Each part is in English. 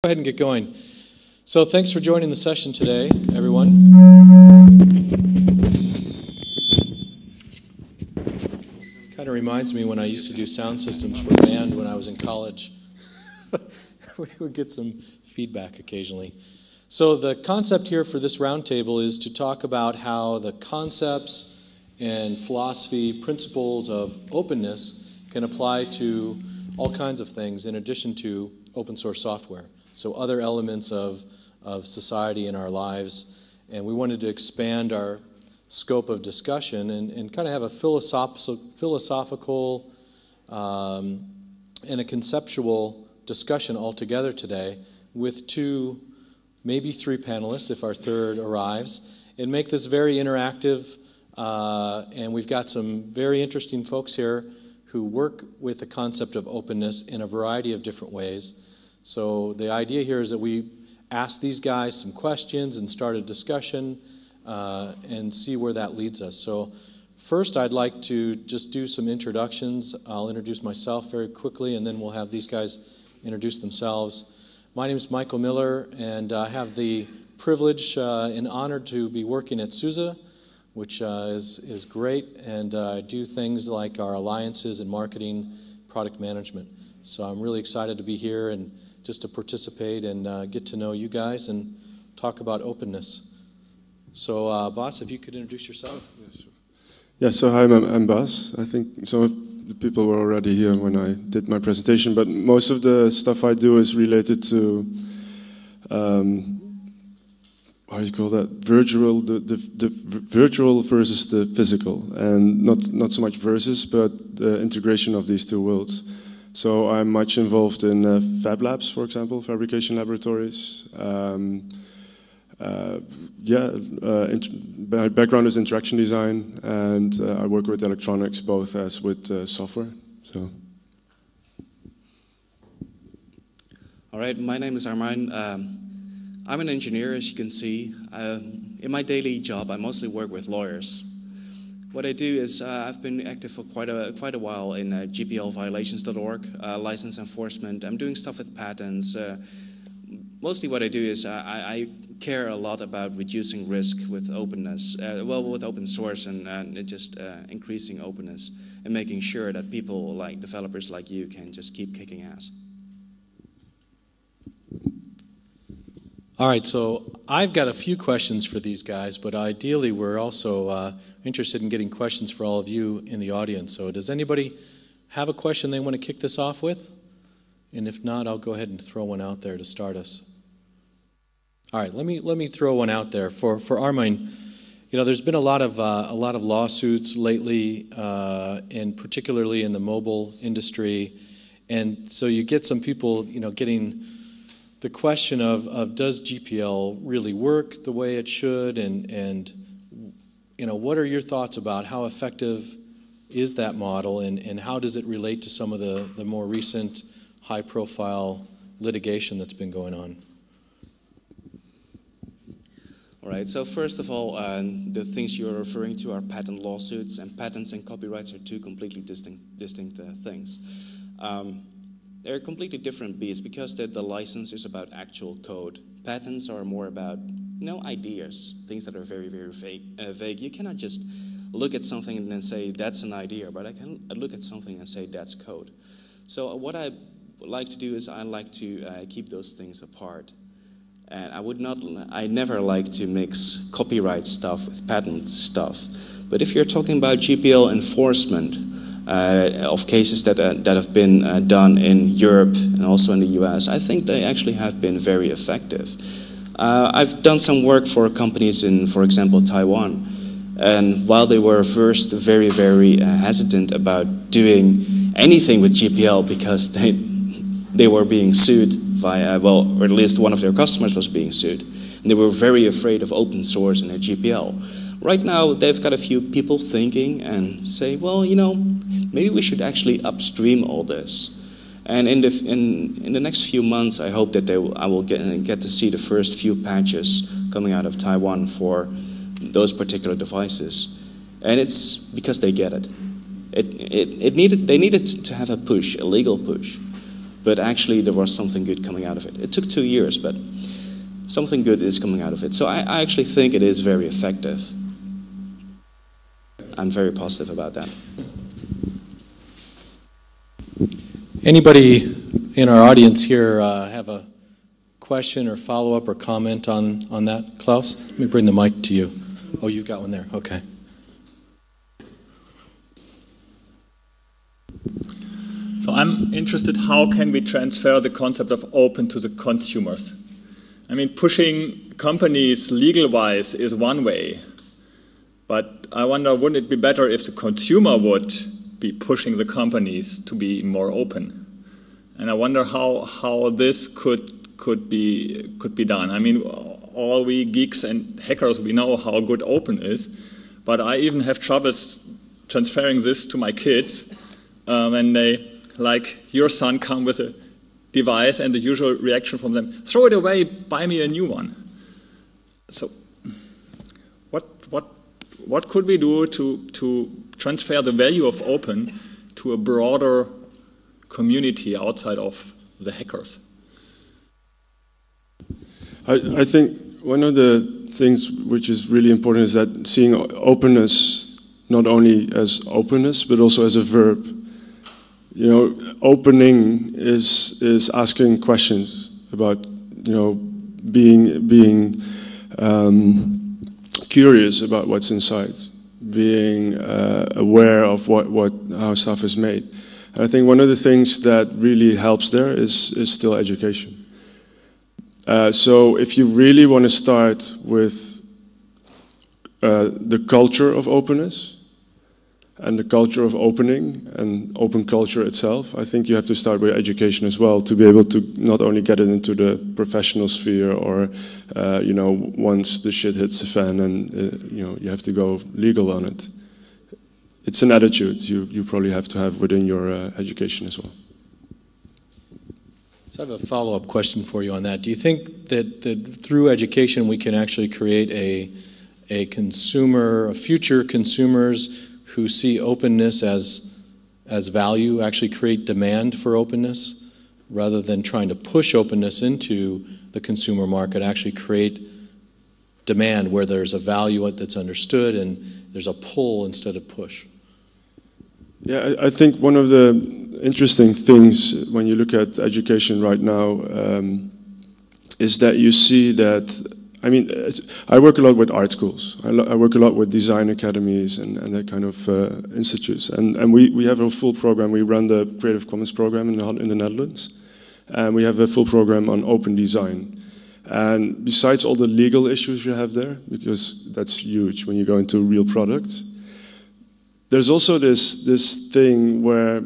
Go ahead and get going. So thanks for joining the session today, everyone. Kind of reminds me when I used to do sound systems for a band when I was in college. We would get some feedback occasionally. So the concept here for this roundtable is to talk about how the concepts and philosophy, principles of openness can apply to all kinds of things in addition to open source software. So other elements of society in our lives. And we wanted to expand our scope of discussion and kind of have a philosophical and a conceptual discussion altogether today with two, maybe three panelists if our third arrives, and make this very interactive. And we've got some very interesting folks here who work with the concept of openness in a variety of different ways. So the idea here is that we ask these guys some questions and start a discussion and see where that leads us. So first I'd like to just do some introductions. I'll introduce myself very quickly and then we'll have these guys introduce themselves. My name is Michael Miller and I have the privilege and honor to be working at SUSE, which is great, and I do things like our alliances and marketing, product management. So I'm really excited to be here and just to participate and get to know you guys and talk about openness. So, Bas, if you could introduce yourself. Yes, sure. Yeah, so hi, I'm Bas. I think some of the people were already here when I did my presentation, but most of the stuff I do is related to, how do you call that, virtual, the virtual versus the physical, and not so much versus, but the integration of these two worlds. So I'm much involved in fab labs, for example, fabrication laboratories. My background is interaction design, and I work with electronics both as with software. So. All right, my name is Armijn. I'm an engineer, as you can see. In my daily job, I mostly work with lawyers. What I do is I've been active for quite a while in gplviolations.org, license enforcement. I'm doing stuff with patents. Mostly what I do is I care a lot about reducing risk with openness, with open source and just increasing openness and making sure that people like developers like you can just keep kicking ass. All right, so I've got a few questions for these guys, but ideally we're also interested in getting questions for all of you in the audience. So does anybody have a question they want to kick this off with? And if not, I'll go ahead and throw one out there to start us. All right, let me throw one out there for Armijn. You know, there's been a lot of lawsuits lately, and particularly in the mobile industry, and so you get some people, you know, getting the question of does GPL really work the way it should, and you know, what are your thoughts about how effective is that model, and how does it relate to some of the more recent high-profile litigation that's been going on? All right, so first of all, the things you're referring to are patent lawsuits, and patents and copyrights are two completely distinct things. They're completely different beasts because the license is about actual code. Patents are more about, you know, ideas, things that are very, very vague. You cannot just look at something and then say that's an idea, but I can look at something and say that's code. So what I like to do is I like to keep those things apart. And I never like to mix copyright stuff with patent stuff. But if you're talking about GPL enforcement, of cases that have been done in Europe and also in the US, I think they actually have been very effective. I've done some work for companies in, for example, Taiwan, and while they were first very, very hesitant about doing anything with GPL because they were being sued via, well, or at least one of their customers was being sued, and they were very afraid of open source in their GPL. Right now, they've got a few people thinking and say, well, you know, maybe we should actually upstream all this. And in the next few months, I hope that I will get to see the first few patches coming out of Taiwan for those particular devices. And it's because they get it. They needed to have a push, a legal push. but actually there was something good coming out of it. It took 2 years, but something good is coming out of it. So I actually think it is very effective. I'm very positive about that. Anybody in our audience here have a question or follow-up or comment on that? Klaus, let me bring the mic to you. Oh, you've got one there. Okay. So I'm interested, how can we transfer the concept of open to the consumers? I mean, pushing companies legal-wise is one way, but I wonder, wouldn't it be better if the consumer would be pushing the companies to be more open? And I wonder how this could be done. I mean, all we geeks and hackers, we know how good open is, but I even have troubles transferring this to my kids when they, like your son, come with a device and the usual reaction from them, throw it away, buy me a new one. So what could we do to transfer the value of open to a broader community outside of the hackers? I think one of the things which is really important is that seeing openness not only as openness but also as a verb. You know, opening is asking questions about, you know, being curious about what's inside, being aware of how stuff is made. And I think one of the things that really helps there is still education. So if you really want to start with the culture of openness and the culture of opening and open culture itself, I think you have to start with education as well to be able to not only get it into the professional sphere or, you know, once the shit hits the fan and, you know, you have to go legal on it. It's an attitude you probably have to have within your education as well. So I have a follow-up question for you on that. Do you think that through education we can actually create a future consumers who see openness as value, actually create demand for openness, rather than trying to push openness into the consumer market, actually create demand where there's a value that's understood and there's a pull instead of push? Yeah, I think one of the interesting things when you look at education right now is that you see that, I mean, I work a lot with art schools. I work a lot with design academies and that kind of institutes. And we have a full program. We run the Creative Commons program in the Netherlands. And we have a full program on open design. And besides all the legal issues you have there, because that's huge when you go into real products, there's also this thing where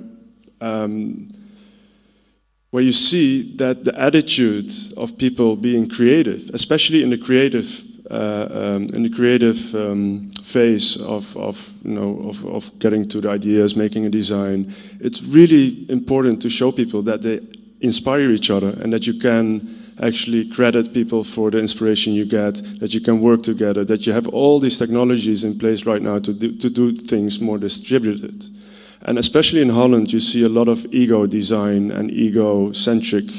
you see that the attitude of people being creative, especially in the creative phase of getting to the ideas, making a design, it's really important to show people that they inspire each other and that you can actually credit people for the inspiration you get, that you can work together, that you have all these technologies in place right now to do things more distributed. And especially in Holland, you see a lot of ego design and ego-centric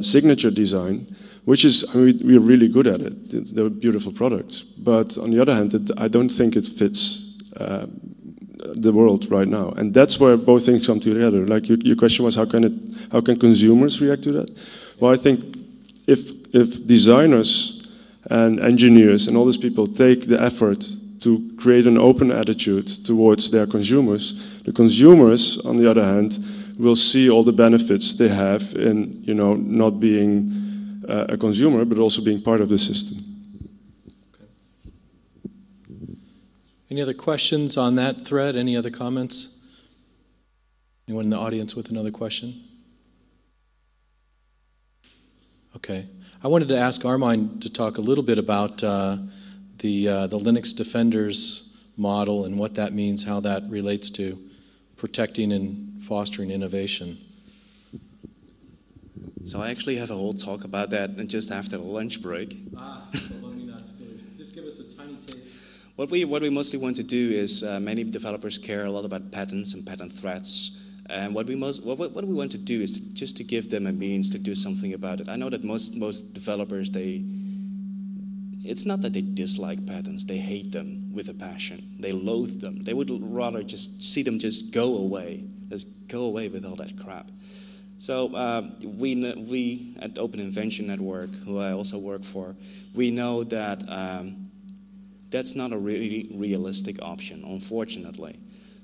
signature design, which is, I mean, we're really good at it. They're beautiful products. But on the other hand, I don't think it fits the world right now. And that's where both things come together. Like your question was, how can consumers react to that? Well, I think if designers and engineers and all these people take the effort to create an open attitude towards their consumers, the consumers, on the other hand, will see all the benefits they have in, you know, not being a consumer, but also being part of the system. Okay. Any other questions on that thread? Any other comments? Anyone in the audience with another question? Okay. I wanted to ask Armine to talk a little bit about the Linux Defenders model and what that means, how that relates to protecting and fostering innovation. So I actually have a whole talk about that and just after the lunch break. So let me not steal it. Just give us a tiny taste. What we mostly want to do is many developers care a lot about patents and patent threats. And what we want to do is just to give them a means to do something about it. I know that most developers, it's not that they dislike patents, they hate them with a passion. They loathe them. They would rather just see them just go away with all that crap. So we at Open Invention Network, who I also work for, we know that that's not a really realistic option, unfortunately.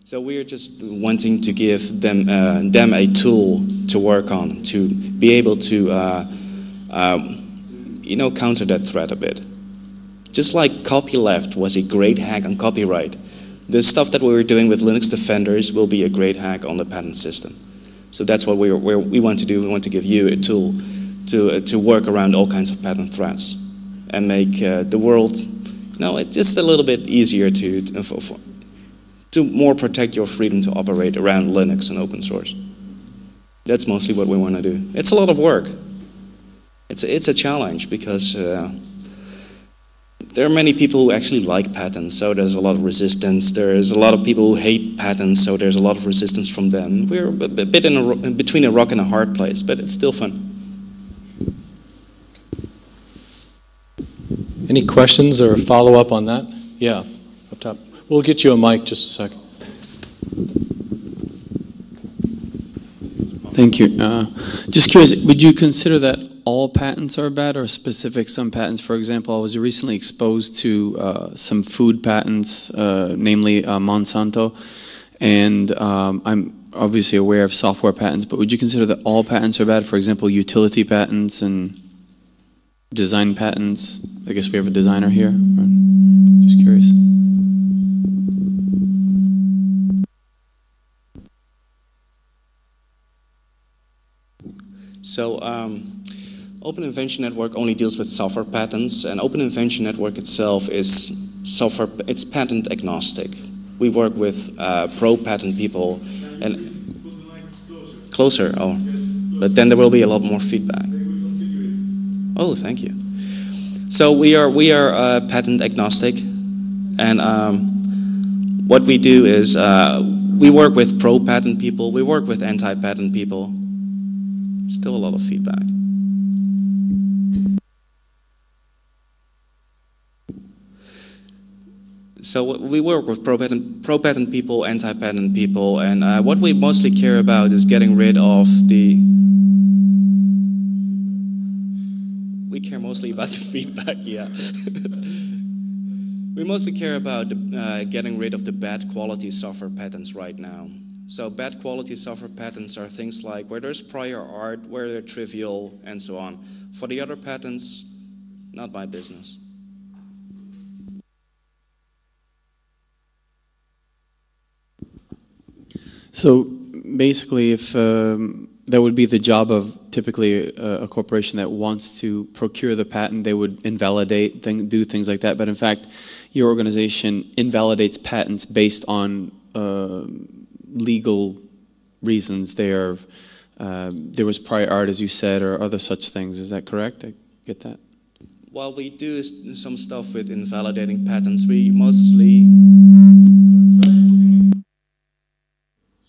So we're just wanting to give them a tool to work on, to be able to counter that threat a bit. Just like copyleft was a great hack on copyright, the stuff that we were doing with Linux Defenders will be a great hack on the patent system. So that's what we want to do. We want to give you a tool to work around all kinds of patent threats and make the world, it's just a little bit easier to more protect your freedom to operate around Linux and open source. That's mostly what we want to do. It's a lot of work. It's a challenge because there are many people who actually like patents, so there's a lot of resistance. There's a lot of people who hate patents, so there's a lot of resistance from them. We're a bit in between a rock and a hard place, but it's still fun. Any questions or follow-up on that? Yeah, up top. We'll get you a mic just a second. Thank you. Just curious, would you consider that all patents are bad or specific some patents? For example, I was recently exposed to some food patents, namely Monsanto, and I'm obviously aware of software patents, but would you consider that all patents are bad? For example, utility patents and design patents. I guess we have a designer here. Just curious. So Open Invention Network only deals with software patents, and Open Invention Network itself is software. It's patent agnostic. We work with pro patent people and closer. Oh, but then there will be a lot more feedback. Oh, thank you. So we are patent agnostic, and what we do is we work with pro patent people. We work with anti-patent people. Still a lot of feedback. So we work with pro-patent people, anti-patent people, and what we mostly care about is getting rid of the... We care mostly about the feedback, yeah. We mostly care about getting rid of the bad quality software patents right now. So bad quality software patents are things like where there's prior art, where they're trivial, and so on. For the other patents, not my business. So basically, if that would be the job of typically a corporation that wants to procure the patent, they would invalidate, do things like that. But in fact, your organization invalidates patents based on legal reasons. There was prior art, as you said, or other such things. Is that correct? I get that? Well, we do some stuff with invalidating patents. We mostly...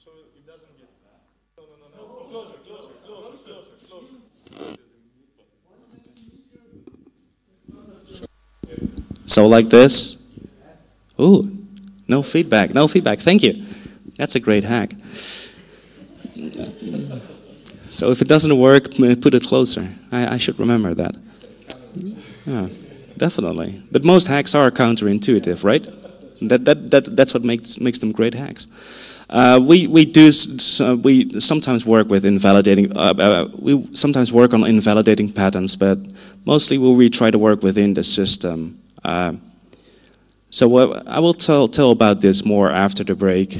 So it doesn't get... No. Closer. So like this? Ooh, no feedback. Thank you. That's a great hack. So if it doesn't work, put it closer. I should remember that. Yeah, definitely. But most hacks are counterintuitive, right? That's what makes them great hacks. We sometimes work with invalidating. We sometimes work on invalidating patents, but mostly we try to work within the system. So I will tell about this more after the break.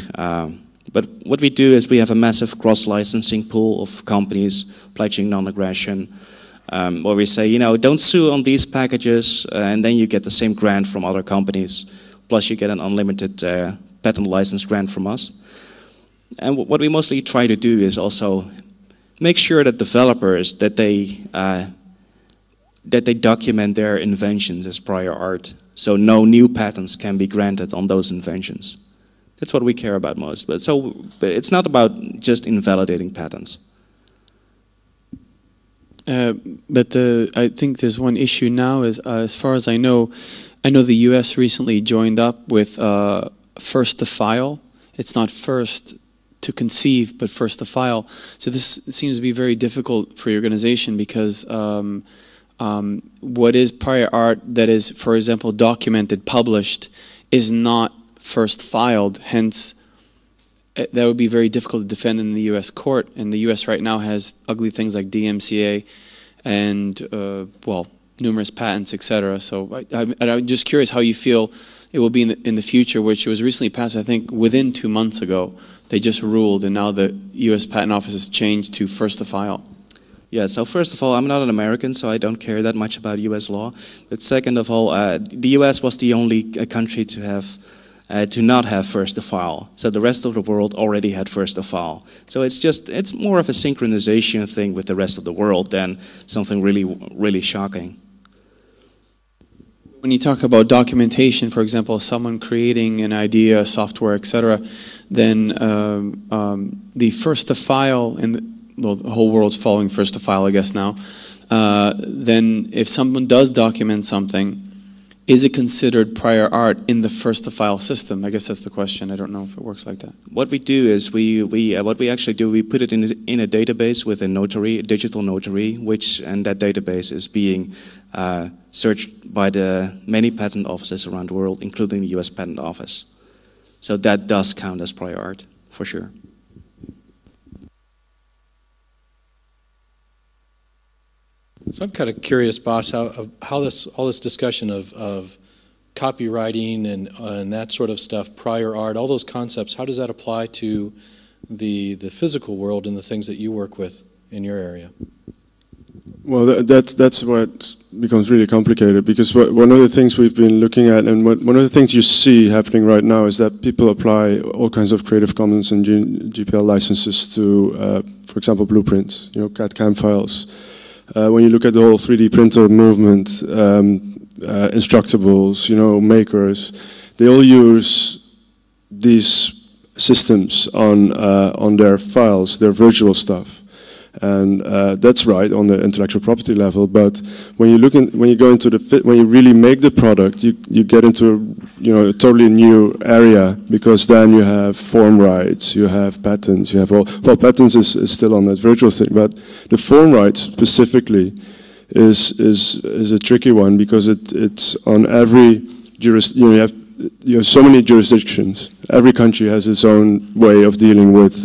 But what we do is we have a massive cross-licensing pool of companies pledging non-aggression, where we say, don't sue on these packages, and then you get the same grant from other companies, plus you get an unlimited patent license grant from us. And what we mostly try to do is also make sure that developers, that they document their inventions as prior art, so no new patents can be granted on those inventions. That's what we care about most. But it's not about just invalidating patents. But I think there's one issue now. Is as far as I know the U.S. recently joined up with Firsttofile. It's not first to conceive, but first to file. So this seems to be very difficult for your organization because what is prior art that is, for example, documented, published, is not first filed. Hence, that would be very difficult to defend in the U.S. court. And the U.S. right now has ugly things like DMCA and, well, numerous patents, etc. So I'm just curious how you feel it will be in the future, which was recently passed, I think, within 2 months ago. They just ruled, and now the U.S. Patent Office has changed to first to file. Yeah, so first of all, I'm not an American, so I don't care that much about U.S. law. But second of all, the U.S. was the only country to not have first to file. So the rest of the world already had first to file. So it's more of a synchronization thing with the rest of the world than something really shocking. When you talk about documentation, for example, someone creating an idea, software, etc., then the first to file, and well, the whole world's following first to file, I guess now. Then, if someone does document something, is it considered prior art in the first to file system? I guess that's the question. I don't know if it works like that. What we do is we put it in a database with a notary, a digital notary, and that database is being searched by the many patent offices around the world, including the U.S. Patent Office. So that does count as prior art, for sure. So I'm kind of curious, Bas, how all this discussion of copywriting and that sort of stuff, prior art, all those concepts, how does that apply to the physical world and the things that you work with in your area? Well, that's what becomes really complicated, because one of the things we've been looking at, and one of the things you see happening right now, is that people apply all kinds of Creative Commons and GPL licenses to, for example, blueprints, CAD/CAM files. When you look at the whole 3D printer movement, Instructables, makers, they all use these systems on their files, their virtual stuff. And that's right on the intellectual property level, but when you when you really make the product, you get into a totally new area, because then you have form rights, you have patents, you have patents is still on that virtual thing, but the form rights specifically is a tricky one, because it's on every you have so many jurisdictions. Every country has its own way of dealing with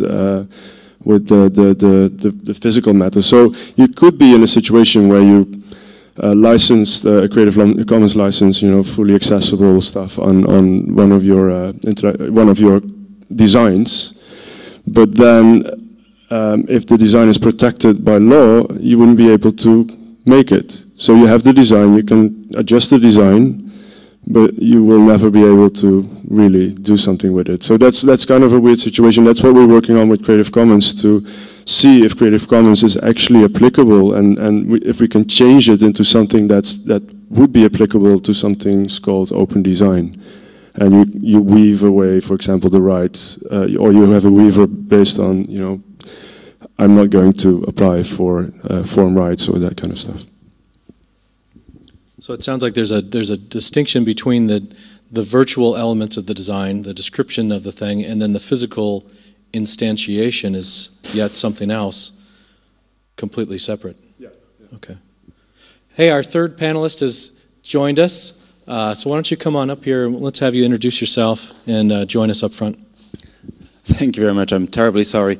the physical matter. So you could be in a situation where you license a Creative Commons license, fully accessible stuff on one of your designs, but then if the design is protected by law, you wouldn't be able to make it. So you have the design, you can adjust the design, but you will never be able to really do something with it. So that's kind of a weird situation. That's what we're working on with Creative Commons, to see if Creative Commons is actually applicable, and if we can change it into something that would be applicable to something called open design. And you weave away, for example, the rights, or you have a weaver based on, I'm not going to apply for form rights or that kind of stuff. So it sounds like there's a distinction between the virtual elements of the design, the description of the thing, and then the physical instantiation is yet something else, completely separate. Yeah. Okay. Hey, our third panelist has joined us. So why don't you come on up here, and let's have you introduce yourself and join us up front. Thank you very much. I'm terribly sorry.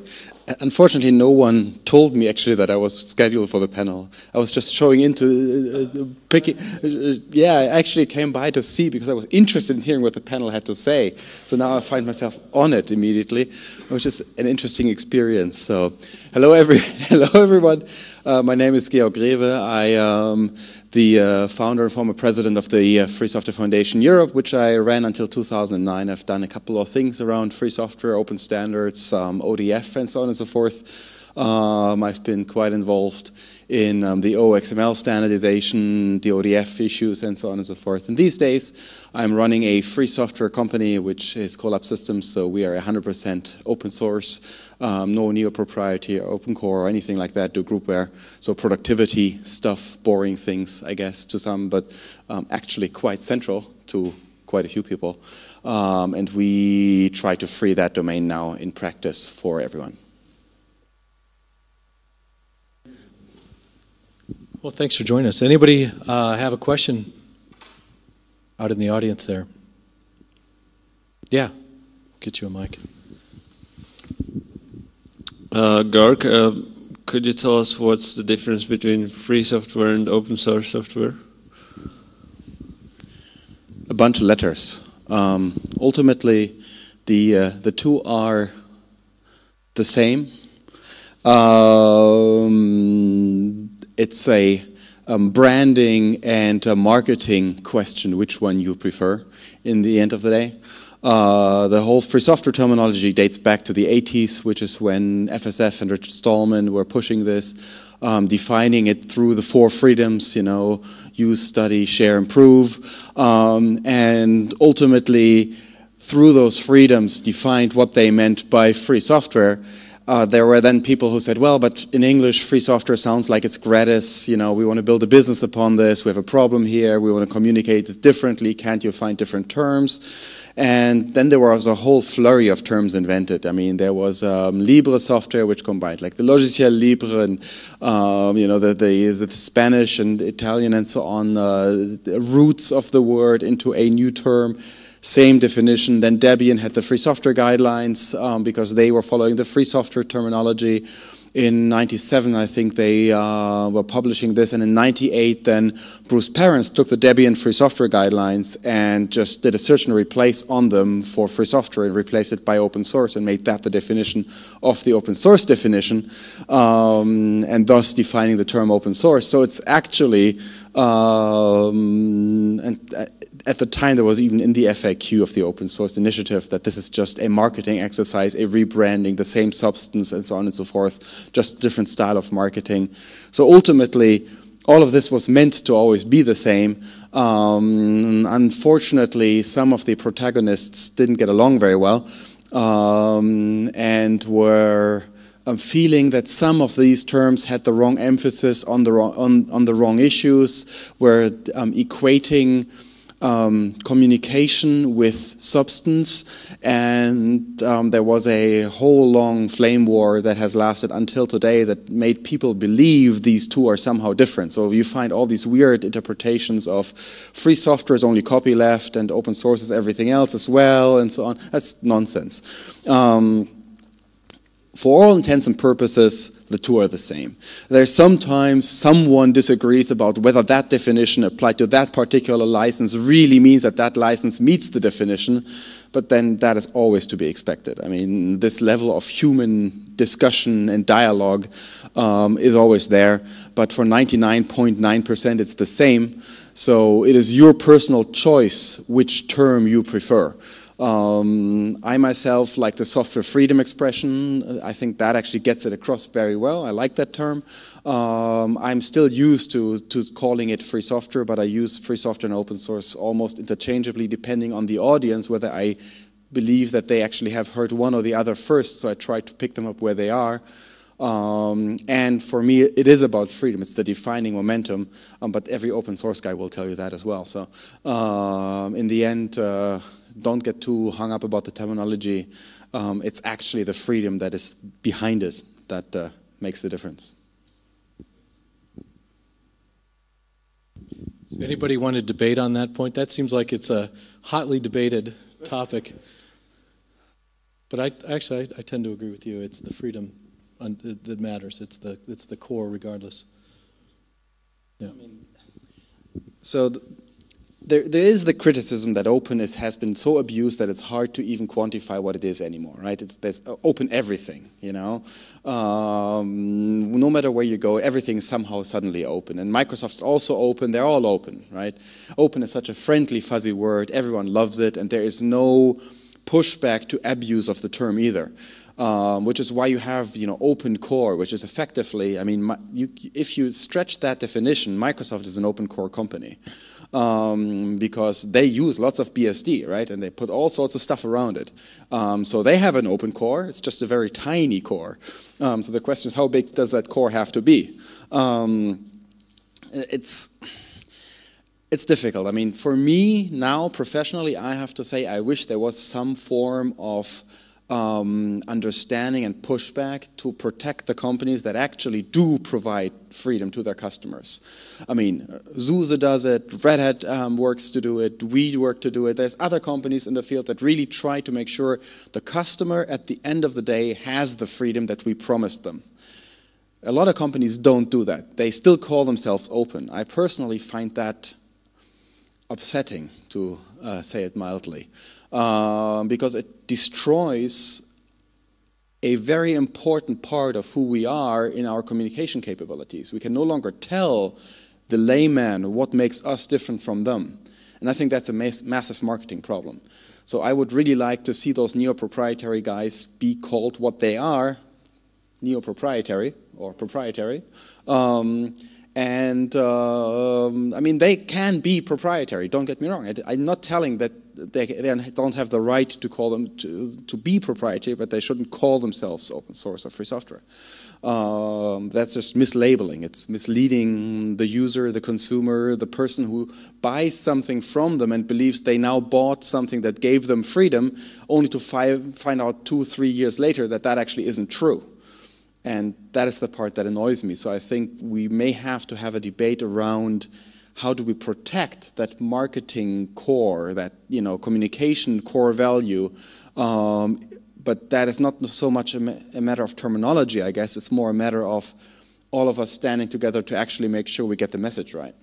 Unfortunately, no one told me actually that I was scheduled for the panel. I was just showing into picking. I actually came by to see because I was interested in hearing what the panel had to say. So now I find myself on it immediately, which is an interesting experience. So, hello everyone. My name is Gail Clever. I am the founder and former president of the Free Software Foundation Europe, which I ran until 2009. I've done a couple of things around free software, open standards, ODF, and so on and so forth. I've been quite involved in the OXML standardization, the ODF issues, and so on and so forth. And these days, I'm running a free software company, which is Collab Systems, so we are 100% open source, no neo-proprietary or open core or anything like that, do groupware. So productivity stuff, boring things, I guess, to some, but actually quite central to quite a few people. And we try to free that domain now in practice for everyone. Well, thanks for joining us. Anybody have a question out in the audience there? Yeah, get you a mic. Garg, could you tell us what's the difference between free software and open source software? A bunch of letters. Ultimately, the two are the same. It's a branding and a marketing question, which one you prefer in the end of the day. The whole free software terminology dates back to the 80s, which is when FSF and Richard Stallman were pushing this, defining it through the 4 freedoms, you know, use, study, share, improve, and ultimately through those freedoms defined what they meant by free software. There were then people who said, well, but in English, free software sounds like it's gratis. You know, we want to build a business upon this. We have a problem here. We want to communicate it differently. Can't you find different terms? And then there was a whole flurry of terms invented. I mean, there was Libre software, which combined like the logiciel libre and, you know, the Spanish and Italian and so on, the roots of the word into a new term. Same definition. Then Debian had the free software guidelines because they were following the free software terminology. In 97, I think they were publishing this, and in 98, then Bruce Perens took the Debian free software guidelines and just did a search and replace on them for free software and replaced it by open source and made that the definition of the open source definition, and thus defining the term open source. So it's actually, at the time there was even in the FAQ of the open source initiative that this is just a marketing exercise, a rebranding, the same substance and so on and so forth, just different style of marketing. So ultimately, all of this was meant to always be the same. Unfortunately, some of the protagonists didn't get along very well and were feeling that some of these terms had the wrong emphasis on the wrong issues, were equating communication with substance, and there was a whole long flame war that has lasted until today that made people believe these two are somehow different. So you find all these weird interpretations of free software is only copyleft and open source is everything else as well and so on. That's nonsense. For all intents and purposes, the two are the same. There's sometimes someone disagrees about whether that definition applied to that particular license really means that that license meets the definition, but then that is always to be expected. I mean, this level of human discussion and dialogue is always there, but for 99.9% it's the same. So it is your personal choice which term you prefer. I myself like the software freedom expression. I think that actually gets it across very well. I like that term. I'm still used to calling it free software, but I use free software and open source almost interchangeably depending on the audience, whether I believe that they actually have heard one or the other first, so I try to pick them up where they are. And for me, it is about freedom. It's the defining momentum, but every open source guy will tell you that as well. So in the end, don't get too hung up about the terminology. It's actually the freedom that is behind it that makes the difference. So anybody want to debate on that point? That seems like it's a hotly debated topic. But I tend to agree with you. It's the freedom that matters. It's the core, regardless. Yeah. So there is the criticism that openness has been so abused that it's hard to even quantify what it is anymore, right? There's open everything, you know. No matter where you go, everything is somehow suddenly open. And Microsoft's also open. They're all open, right? Open is such a friendly, fuzzy word. Everyone loves it, and there is no pushback to abuse of the term either. Which is why you have, open core, which is effectively, if you stretch that definition, Microsoft is an open core company. Because they use lots of BSD, right? And they put all sorts of stuff around it. So they have an open core. It's just a very tiny core. So the question is, how big does that core have to be? It's difficult. For me now, professionally, I have to say I wish there was some form of understanding and pushback to protect the companies that actually do provide freedom to their customers. SUSE does it, Red Hat works to do it, we work to do it. There's other companies in the field that really try to make sure the customer at the end of the day has the freedom that we promised them. A lot of companies don't do that. They still call themselves open. I personally find that upsetting, to say it mildly. Because it destroys a very important part of who we are in our communication capabilities. We can no longer tell the layman what makes us different from them. And I think that's a massive marketing problem. So I would really like to see those neo-proprietary guys be called what they are, neo-proprietary or proprietary. They can be proprietary, don't get me wrong. I'm not telling that they don't have the right to call them to be proprietary, but they shouldn't call themselves open source or free software. That's just mislabeling. It's misleading the user, the consumer, the person who buys something from them and believes they now bought something that gave them freedom, only to find out 2-3 years later that that actually isn't true. And that is the part that annoys me. So I think we may have to have a debate around how do we protect that marketing core, that communication core value. But that is not so much a matter of terminology, I guess. It's more a matter of all of us standing together to actually make sure we get the message right.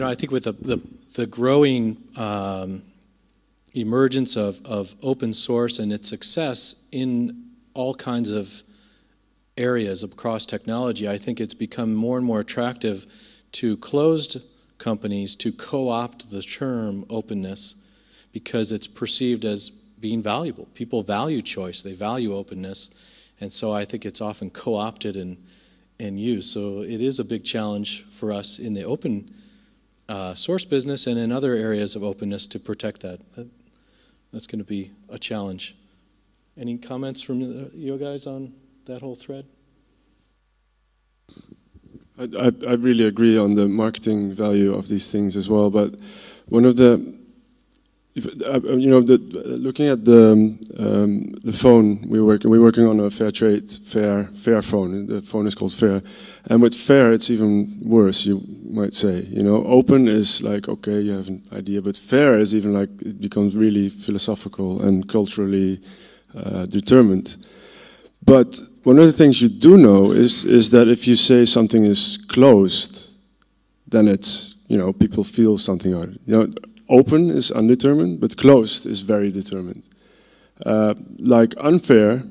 I think with the growing emergence of open source and its success in all kinds of areas across technology, I think it's become more and more attractive to closed companies to co-opt the term openness because it's perceived as being valuable. People value choice, they value openness, and so I think it's often co-opted and used. So it is a big challenge for us in the open source business and in other areas of openness to protect that. That's going to be a challenge. Any comments from you guys on that whole thread? I really agree on the marketing value of these things as well. But one of the, looking at the phone, we're working on a fair phone. The phone is called Fair, and with Fair, it's even worse. You might say, open is like okay, you have an idea, but Fair is even like it becomes really philosophical and culturally determined. But one of the things you do know is that if you say something is closed, then it's, people feel something out. Open is undetermined, but closed is very determined. Like unfair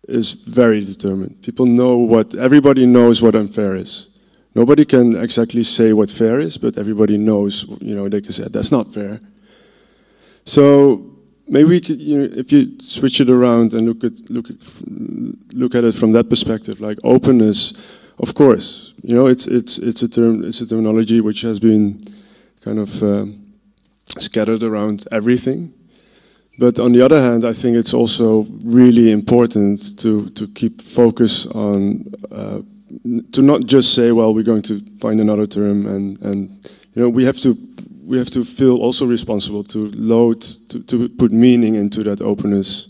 is very determined. People know everybody knows what unfair is. Nobody can exactly say what fair is, but everybody knows, they can say, that's not fair. So maybe we could, if you switch it around and look at it from that perspective, like openness, of course, it's a terminology which has been kind of scattered around everything. But on the other hand, I think it's also really important to keep focus on to not just say, well, we're going to find another term, and we have to feel also responsible to put meaning into that openness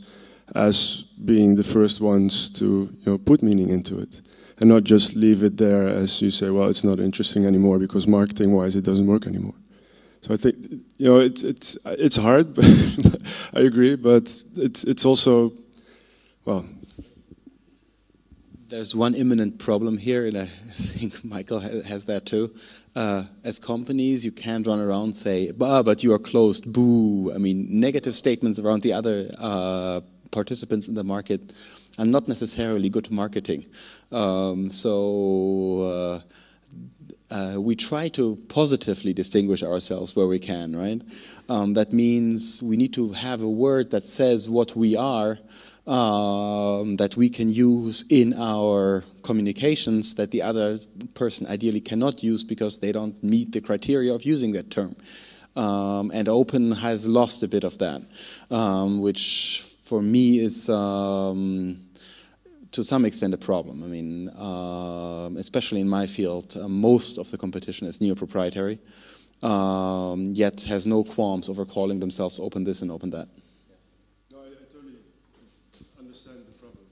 as being the first ones to put meaning into it, and not just leave it there as you say, well, it's not interesting anymore because marketing-wise it doesn't work anymore. So I think it's hard, but I agree, but it's also, well. There's one imminent problem here, and I think Michael has that too. As companies, you can't run around and say, but you are closed, boo. I mean, negative statements around the other participants in the market are not necessarily good marketing. we try to positively distinguish ourselves where we can, right? That means we need to have a word that says what we are, that we can use in our communications that the other person ideally cannot use because they don't meet the criteria of using that term. And open has lost a bit of that, which for me is to some extent a problem. I mean, especially in my field, most of the competition is neo-proprietary, yet has no qualms over calling themselves open this and open that. No, I totally understand the problem.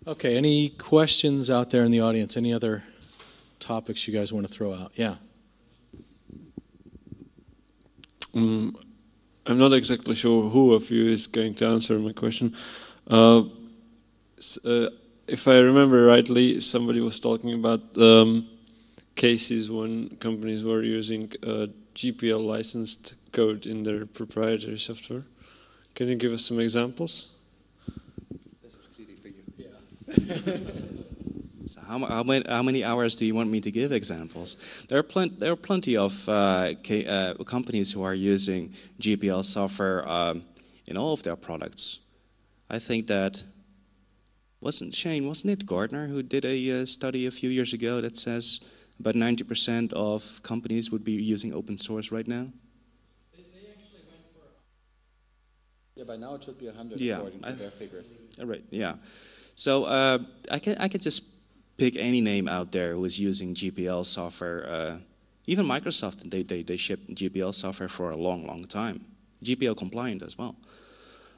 Okay, any questions out there in the audience? Any other topics you guys want to throw out? Yeah. I'm not exactly sure who of you is going to answer my question. If I remember rightly, somebody was talking about cases when companies were using GPL licensed code in their proprietary software. Can you give us some examples? This is clearly for you. Yeah. So how many hours do you want me to give examples? There are plenty of companies who are using GPL software in all of their products. I think that wasn't it Gartner who did a study a few years ago that says about 90% of companies would be using open source right now? They actually went for... Yeah, by now it should be 100 yeah, according to their figures. Right, yeah. So I can just pick any name out there who is using GPL software. Even Microsoft, they ship GPL software for a long time. GPL compliant as well.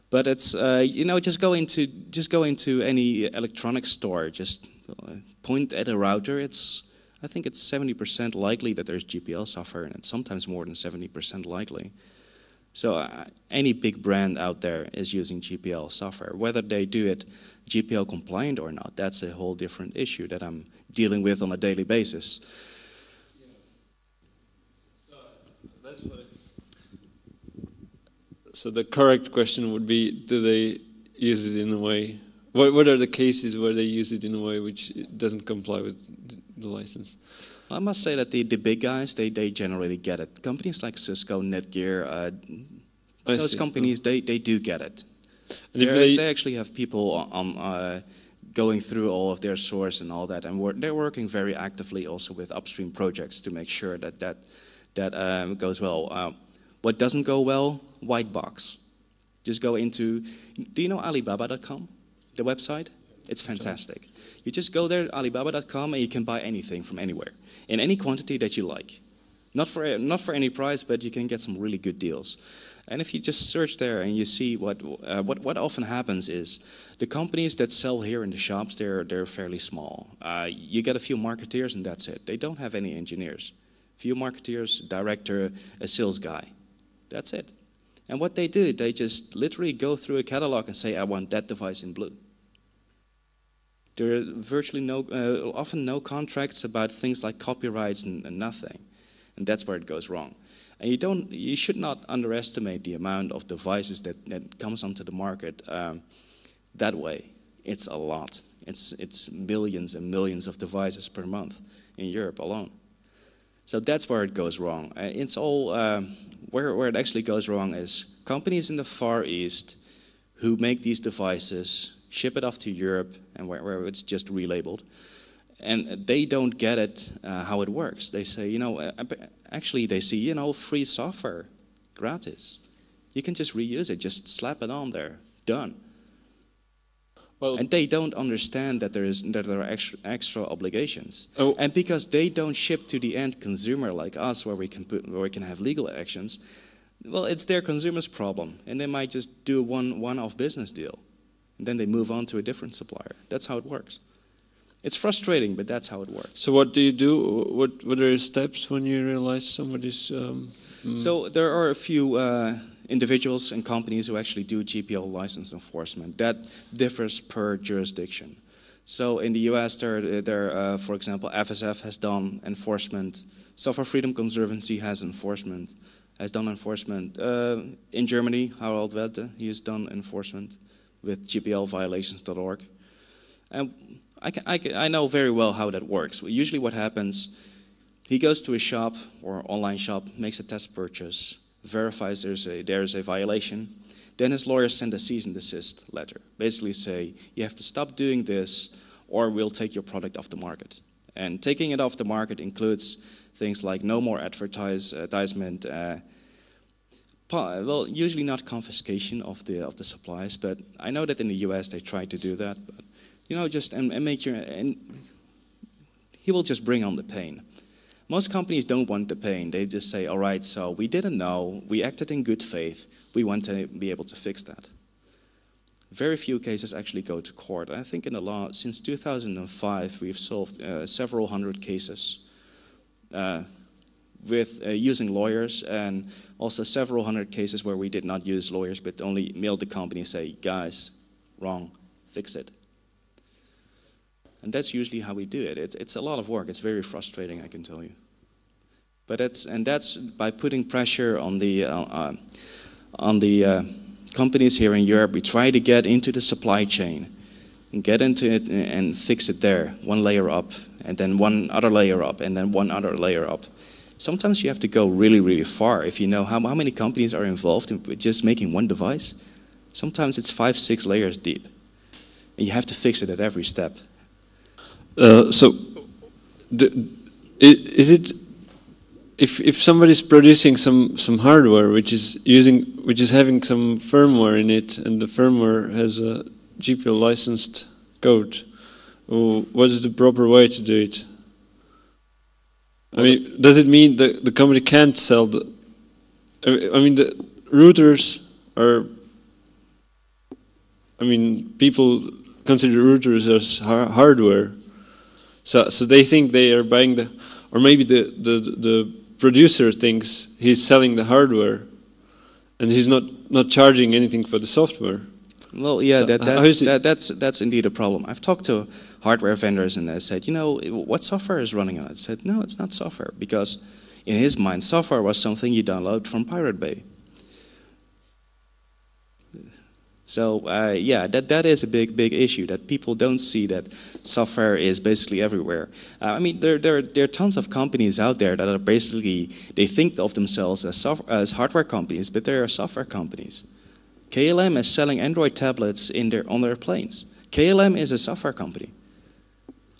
But it's just go into any electronics store, just point at a router. I think it's 70% likely that there's GPL software in it. Sometimes more than 70% likely. So any big brand out there is using GPL software. Whether they do it GPL compliant or not, that's a whole different issue that I'm dealing with on a daily basis. Yeah. So that's what. So the correct question would be: do they use it in a way? What are the cases where they use it in a way which doesn't comply with the license? I must say that the big guys, they generally get it. Companies like Cisco, Netgear, those companies, they do get it. And they actually have people going through all of their source and all that, and they're working very actively also with upstream projects to make sure that goes well. What doesn't go well? White box. Just go into, do you know Alibaba.com, the website? It's fantastic. You just go there, Alibaba.com, and you can buy anything from anywhere, in any quantity that you like. Not for any price, but you can get some really good deals. And if you just search there and you see what often happens is the companies that sell here in the shops, they're fairly small. You get a few marketeers and that's it. They don't have any engineers. Few marketeers, director, a sales guy. That's it. And what they do, they just literally go through a catalog and say, I want that device in blue. There are virtually often no contracts about things like copyrights and nothing. And that's where it goes wrong. And you should not underestimate the amount of devices that comes onto the market that way. It's a lot. It's millions and millions of devices per month in Europe alone. So that's where it goes wrong. It's all where it actually goes wrong is companies in the Far East who make these devices, ship it off to Europe, and where it's just relabeled. And they don't get it, how it works. They say, actually they see, free software, gratis. You can just reuse it, just slap it on there, done. Well, and they don't understand that there are extra obligations. Oh. And because they don't ship to the end consumer like us, where we can have legal actions, well, it's their consumer's problem. And they might just do a one-off business deal. And then they move on to a different supplier. That's how it works. It's frustrating, but that's how it works. So what do you do? What are your steps when you realize somebody's... So there are a few individuals and companies who actually do GPL license enforcement. That differs per jurisdiction. So in the US, for example, FSF has done enforcement. Software Freedom Conservancy has done enforcement. In Germany, Harald Wette, he has done enforcement with GPLviolations.org. And I know very well how that works. Usually what happens, he goes to a shop or online shop, makes a test purchase, verifies there's a violation, then his lawyers send a cease and desist letter. Basically say, you have to stop doing this or we'll take your product off the market. And taking it off the market includes things like no more advertisement, well, usually not confiscation of the supplies, but I know that in the US they try to do that. But, you know, just and make your, and he will just bring on the pain. Most companies don't want the pain. They just say, all right, so we didn't know, we acted in good faith, we want to be able to fix that. Very few cases actually go to court. I think in the law, since 2005, we've solved several hundred cases with using lawyers, and also several hundred cases where we did not use lawyers, but only mailed the company, say, guys, wrong, fix it. And that's usually how we do it. It's a lot of work. It's very frustrating, I can tell you. But that's by putting pressure on the companies here in Europe. We try to get into the supply chain and get into it and fix it there, one layer up, and then one other layer up, and then one other layer up. Sometimes you have to go really, really far if you know how many companies are involved in just making one device. Sometimes it's 5, 6 layers deep, and you have to fix it at every step. Is it if somebody's producing some hardware which is having some firmware in it, and the firmware has a GPL licensed code, what is the proper way to do it? I mean, does it mean the company can't sell the? I mean, the routers are. I mean, people consider routers as hardware. So they think they are buying the, or maybe the producer thinks he's selling the hardware, and he's not charging anything for the software. Well, yeah, So that's indeed a problem. I've talked to hardware vendors, and they said, you know, what software is running on it? I said, no, it's not software, because in his mind, software was something you download from Pirate Bay. So yeah, that is a big issue, that people don't see that software is basically everywhere. I mean, there are tons of companies out there that are basically, they think of themselves as hardware companies, but they are software companies. KLM is selling Android tablets on their planes. KLM is a software company.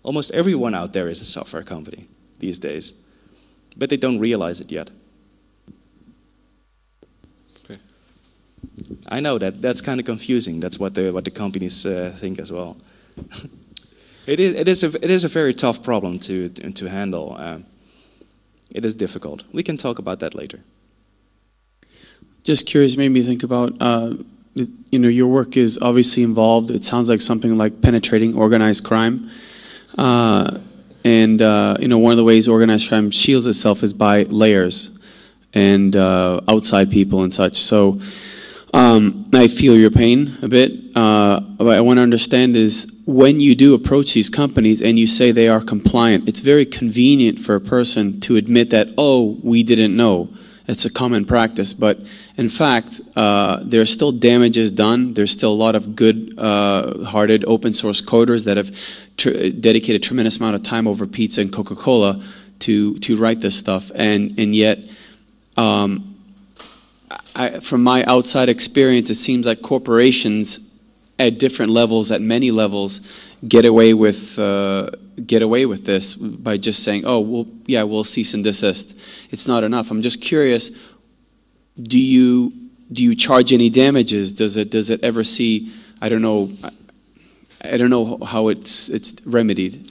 Almost everyone out there is a software company these days, but they don't realize it yet. I know that's kind of confusing. That's what the companies think as well. It is a very tough problem to handle. It is difficult. We can talk about that later. Just curious, made me think about you know, your work is obviously involved. It sounds like something like penetrating organized crime, and you know, one of the ways organized crime shields itself is by layers and outside people and such. So. I feel your pain a bit. What I want to understand is when you do approach these companies and you say they are compliant, it's very convenient for a person to admit that, oh, we didn't know. It's a common practice. But in fact, there are still damages done. There's still a lot of good-hearted open source coders that have dedicated a tremendous amount of time over pizza and Coca-Cola to write this stuff. And yet, from my outside experience, it seems like corporations at different levels, at many levels, get away with this by just saying, "Oh, well, yeah, we'll cease and desist." It's not enough. I'm just curious. Do you charge any damages? Does it ever see? I don't know how it's remedied.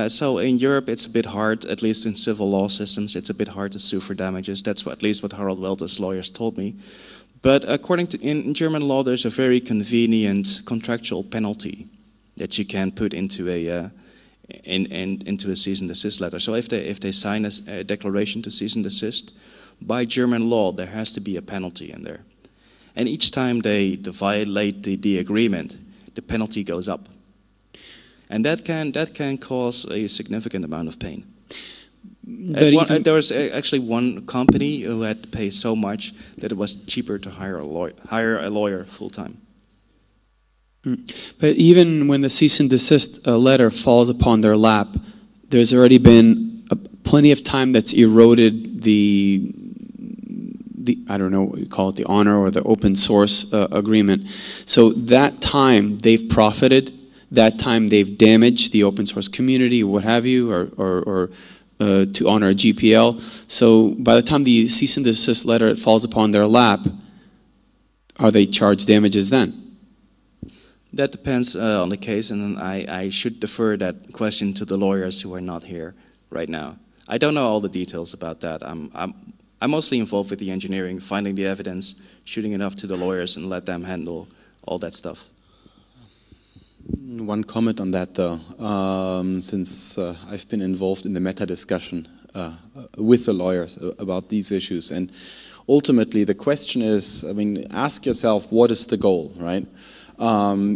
So in Europe, it's a bit hard, at least in civil law systems, it's a bit hard to sue for damages. That's at least what Harold Welter's lawyers told me. But according to in German law, there's a very convenient contractual penalty that you can put into a cease and desist letter. So if they sign a declaration to cease and desist, by German law, there has to be a penalty in there. And each time they violate the agreement, the penalty goes up. And that can cause a significant amount of pain. There was actually one company who had to pay so much that it was cheaper to hire a lawyer full time. But even when the cease and desist letter falls upon their lap, there's already been plenty of time that's eroded the I don't know what you call it, the honor or the open source agreement. So that time they've profited, that time they've damaged the open source community, or what have you, or to honor a GPL. So by the time the cease and desist letter falls upon their lap, are they charged damages then? That depends on the case, and I should defer that question to the lawyers who are not here right now. I don't know all the details about that. I'm mostly involved with the engineering, finding the evidence, shooting it off to the lawyers, and let them handle all that stuff. One comment on that, though, since I've been involved in the meta discussion with the lawyers about these issues, and ultimately the question is, I mean, ask yourself, what is the goal, right?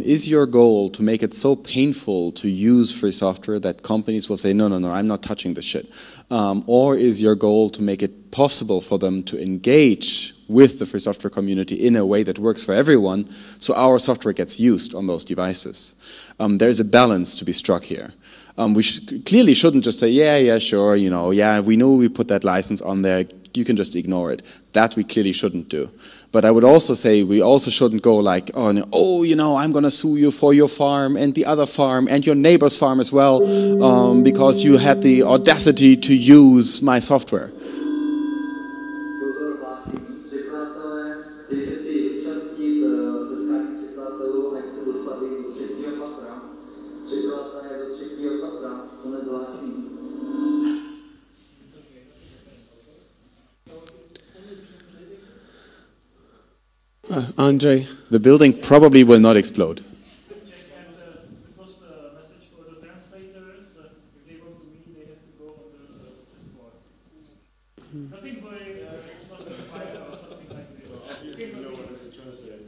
Is your goal to make it so painful to use free software that companies will say, no, I'm not touching this shit? Or is your goal to make it possible for them to engage with the free software community in a way that works for everyone, so our software gets used on those devices? There's a balance to be struck here. We clearly shouldn't just say, yeah, sure, yeah, we know we put that license on there, you can just ignore it. That we clearly shouldn't do. But I would also say we also shouldn't go like, oh, I'm going to sue you for your farm and the other farm and your neighbor's farm as well because you had the audacity to use my software. Andre? The building probably will not explode.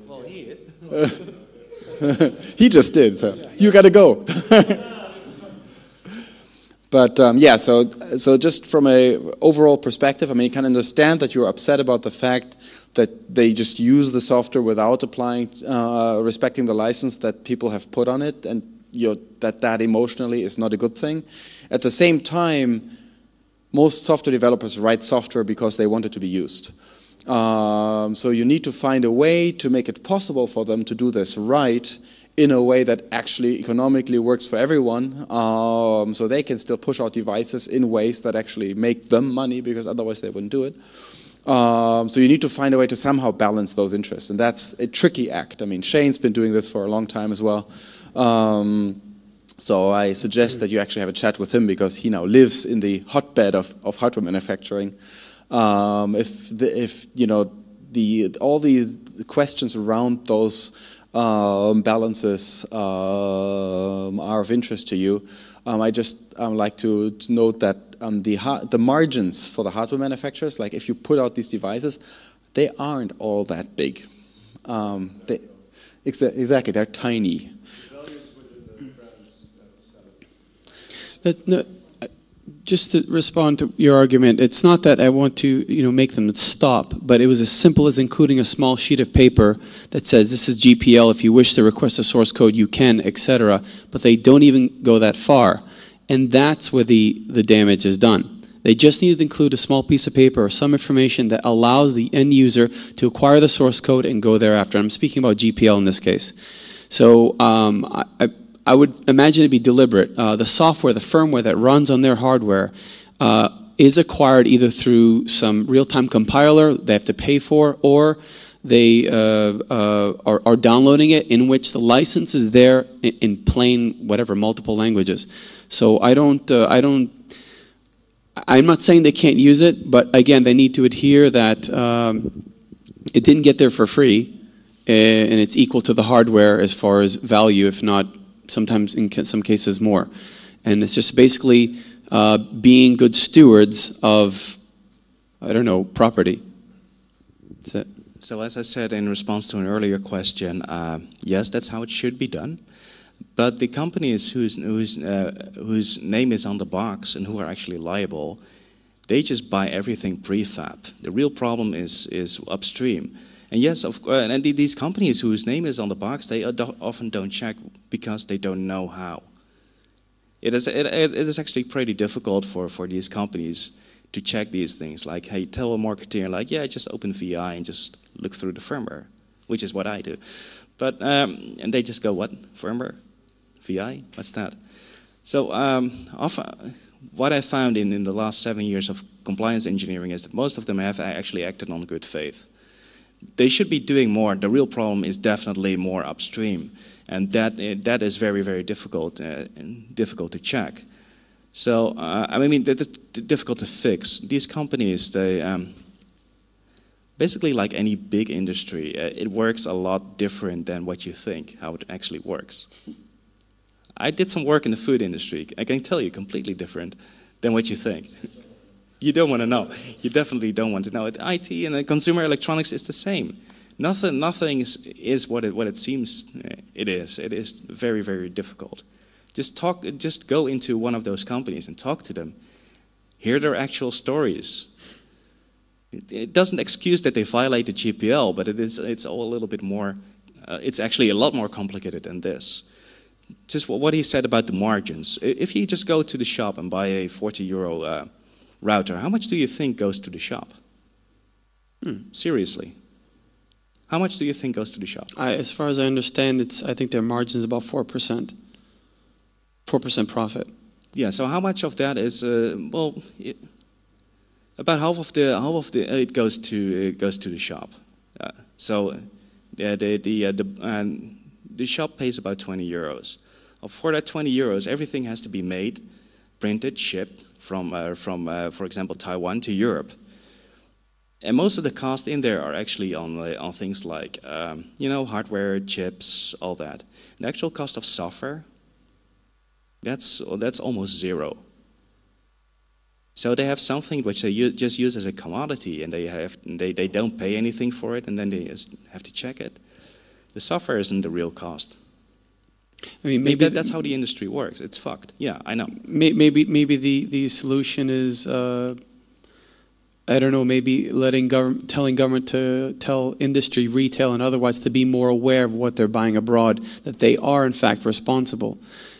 Well, he is. He just did, so you got to go. But yeah, so just from a overall perspective, I mean, you can understand that you're upset about the fact that they just use the software without applying, respecting the license that people have put on it, and that emotionally is not a good thing. At the same time, most software developers write software because they want it to be used. So you need to find a way to make it possible for them to do this right in a way that actually economically works for everyone, so they can still push out devices in ways that actually make them money, because otherwise they wouldn't do it. So you need to find a way to somehow balance those interests, and that's a tricky act. I mean, Shane's been doing this for a long time as well. So I suggest that you actually have a chat with him, because he now lives in the hotbed of hardware manufacturing. If all these questions around those balances are of interest to you, I just like to note that the margins for the hardware manufacturers, like if you put out these devices, they aren't all that big. Exactly, they're tiny. Just to respond to your argument, it's not that I want to make them stop, but it was as simple as including a small sheet of paper that says this is GPL, if you wish to request a source code you can, etc. But they don't even go that far. And that's where the damage is done. They just need to include a small piece of paper or some information that allows the end user to acquire the source code and go thereafter. I'm speaking about GPL in this case. So I would imagine it to be deliberate. The software, the firmware that runs on their hardware is acquired either through some real-time compiler they have to pay for, or they are downloading it, in which the license is there in plain whatever multiple languages. So I'm not saying they can't use it, but again, they need to adhere that it didn't get there for free, and it's equal to the hardware as far as value, if not sometimes in some cases more. And it's just basically being good stewards of, property. That's it. So as I said in response to an earlier question, yes, that's how it should be done. But the companies whose name is on the box and who are actually liable, they just buy everything prefab. The real problem is upstream. And yes, and these companies whose name is on the box, they often don't check because they don't know how. It is actually pretty difficult for these companies to check these things. Like, hey, tell a marketer, like, yeah, just open VI and just look through the firmware, which is what I do. But and they just go, what, firmware, VI, what's that? So often, what I found in the last 7 years of compliance engineering is that most of them have actually acted on good faith. They should be doing more. The real problem is definitely more upstream, and that is very, very difficult to check. So I mean, that's difficult to fix. These companies, they basically, like any big industry, it works a lot different than what you think how it actually works. I did some work in the food industry. I can tell you, completely different than what you think. You don't want to know. You definitely don't want to know. IT and consumer electronics is the same. Nothing is what it seems it is. It is very, very difficult. Just go into one of those companies and talk to them. Hear their actual stories. It doesn't excuse that they violate the GPL, but it's all a little bit more. It's actually a lot more complicated than this. Just what he said about the margins. If you just go to the shop and buy a €40 router, how much do you think goes to the shop? Seriously. How much do you think goes to the shop? As far as I understand, I think their margin is about 4%. 4% profit. Yeah, so how much of that is, about half of the it goes to the shop. So the shop pays about €20. For that €20, everything has to be made, printed, shipped from for example, Taiwan to Europe. And most of the cost in there are actually on things like, hardware, chips, all that. The actual cost of software, that's almost zero. So they have something which they just use as a commodity, and they don't pay anything for it, and then they just have to check it. The software isn't the real cost. I mean, maybe that's how the industry works. It's fucked. Yeah, I know. Maybe the solution is, I don't know, maybe telling government to tell industry, retail, and otherwise to be more aware of what they're buying abroad, that they are in fact responsible.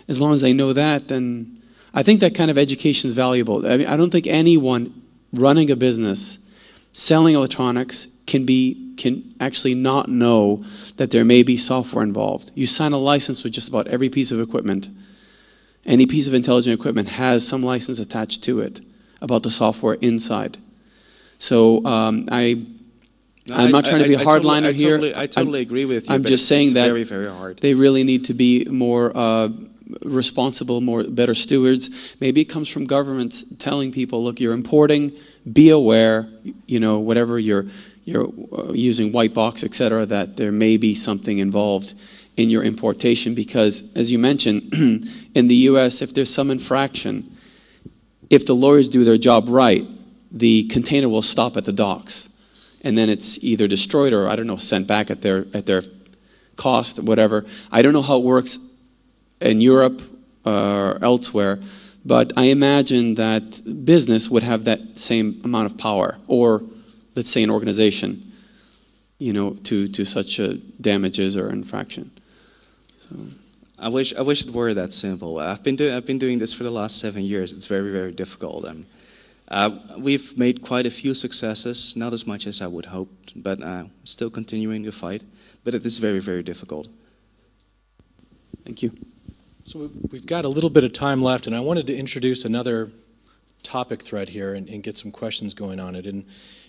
As long as they know that, then I think that kind of education is valuable. I mean, I don't think anyone running a business, selling electronics, can actually not know that there may be software involved. You sign a license with just about every piece of equipment. Any piece of intelligent equipment has some license attached to it about the software inside. So I'm not trying to be a hardliner here. I totally agree with you. I'm just saying that very, very hard. They really need to be more responsible, better stewards. Maybe it comes from governments telling people, look, you're importing, be aware, whatever you're using white box, etc., that there may be something involved in your importation, because, as you mentioned, in the US, if there's some infraction, if the lawyers do their job right, the container will stop at the docks, and then it's either destroyed or, I don't know, sent back at their cost, whatever. I don't know how it works in Europe or elsewhere, but I imagine that business would have that same amount of power, or let's say an organization, to such damages or infraction. So I wish it were that simple. I've been doing this for the last 7 years. It's very, very difficult. We've made quite a few successes, not as much as I would hope, but still continuing the fight. But it is very, very difficult. Thank you. So we've got a little bit of time left, and I wanted to introduce another topic thread here and get some questions going on it. And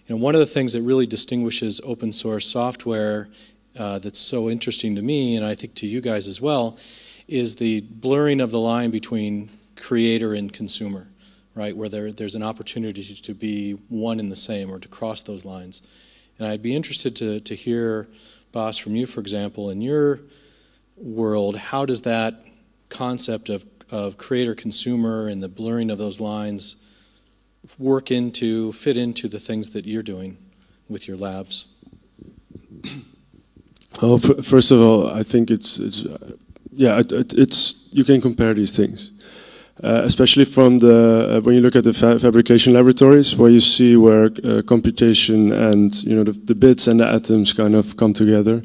one of the things that really distinguishes open source software that's so interesting to me, and I think to you guys as well, is the blurring of the line between creator and consumer, right? Where there's an opportunity to be one and the same, or to cross those lines. And I'd be interested to hear, Bas, from you, for example, in your world, how does that concept of creator-consumer and the blurring of those lines fit into the things that you're doing with your labs? Oh, first of all, I think it's you can compare these things. especially from the when you look at the fabrication laboratories, where you see where computation and the bits and the atoms kind of come together.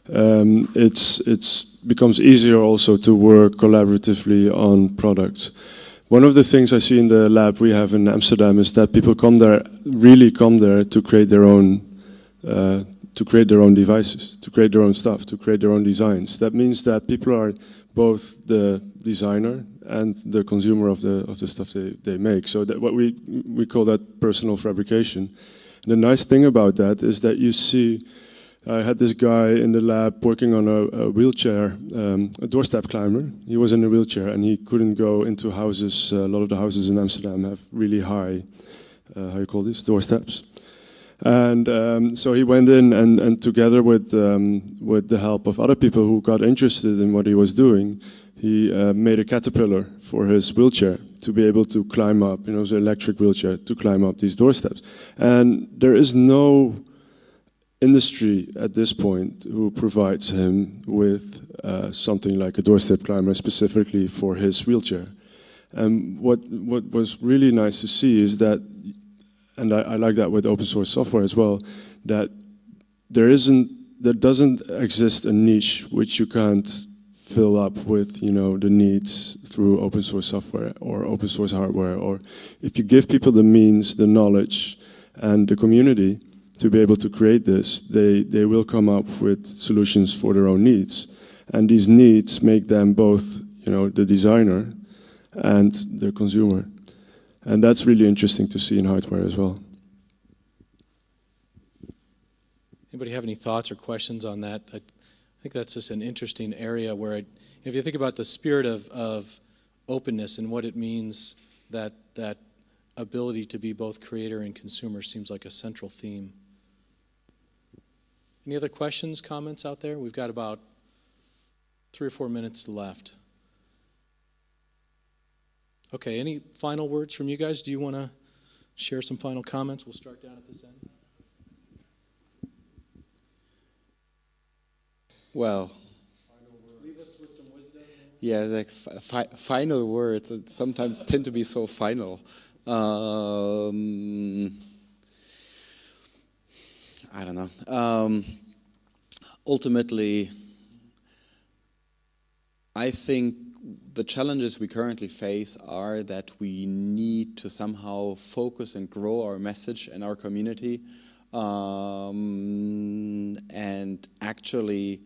It's becomes easier also to work collaboratively on products. One of the things I see in the lab we have in Amsterdam is that people really come there to create their own devices, to create their own stuff, to create their own designs. That means that people are both the designer and the consumer of the stuff they make. So that what we call that personal fabrication. And the nice thing about that is that you see, I had this guy in the lab working on a wheelchair, a doorstep climber. He was in a wheelchair and he couldn't go into houses. A lot of the houses in Amsterdam have really high, how you call this, doorsteps. And so he went in and together with the help of other people who got interested in what he was doing, he made a caterpillar for his wheelchair to be able to climb up, it was an electric wheelchair, to climb up these doorsteps. And there is no industry at this point who provides him with something like a doorstep climber specifically for his wheelchair. And what was really nice to see is that, and I like that with open source software as well, that there doesn't exist a niche which you can't fill up with the needs through open source software or open source hardware, or if you give people the means, the knowledge, and the community to be able to create this, they will come up with solutions for their own needs. And these needs make them both, the designer and the consumer. And that's really interesting to see in hardware as well. Anybody have any thoughts or questions on that? I think that's just an interesting area where, if you think about the spirit of openness and what it means, that ability to be both creator and consumer seems like a central theme. Any other questions, comments out there? We've got about 3 or 4 minutes left. Okay, any final words from you guys? Do you want to share some final comments? We'll start down at this end. Well, leave us with some wisdom. Yeah, like final words sometimes tend to be so final. I don't know. Ultimately, I think the challenges we currently face are that we need to somehow focus and grow our message and our community, and actually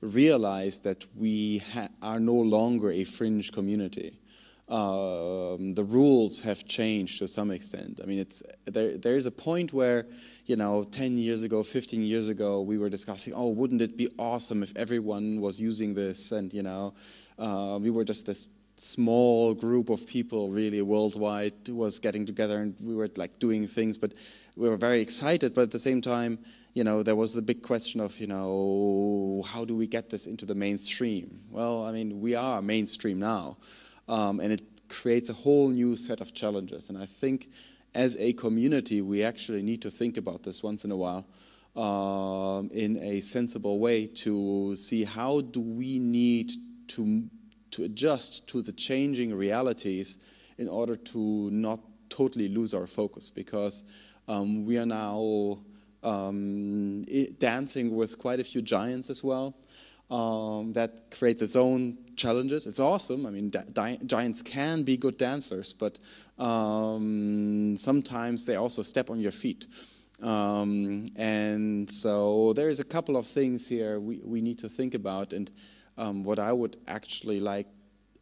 realize that we are no longer a fringe community. The rules have changed to some extent. I mean, there is a point where, 10 years ago, 15 years ago, we were discussing, oh, wouldn't it be awesome if everyone was using this? And, we were just this small group of people really worldwide who was getting together, and we were like doing things, but we were very excited. But at the same time, there was the big question of, how do we get this into the mainstream? Well, I mean, we are mainstream now. And it creates a whole new set of challenges. And I think as a community, we actually need to think about this once in a while in a sensible way to see how do we need to adjust to the changing realities in order to not totally lose our focus. Because we are now dancing with quite a few giants as well. That creates its own challenges. It's awesome. I mean, giants can be good dancers, but sometimes they also step on your feet. And so there's a couple of things here we need to think about. And what I would actually like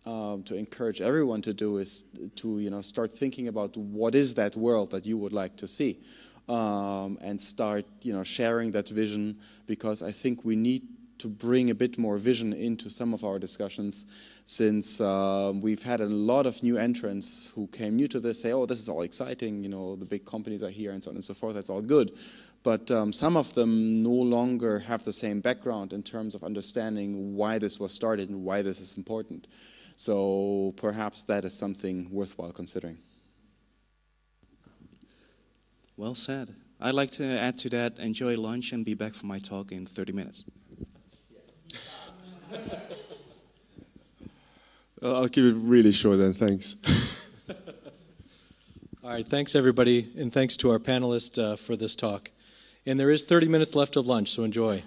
to encourage everyone to do is to start thinking about what is that world that you would like to see, and start sharing that vision, because I think we need to bring a bit more vision into some of our discussions, since we've had a lot of new entrants who came new to this, say, oh, this is all exciting, the big companies are here and so on and so forth, that's all good. But some of them no longer have the same background in terms of understanding why this was started and why this is important. So perhaps that is something worthwhile considering. Well said. I'd like to add to that, enjoy lunch and be back for my talk in 30 minutes. I'll keep it really short then, thanks. All right, thanks everybody, and thanks to our panelists for this talk. And there is 30 minutes left of lunch, so enjoy.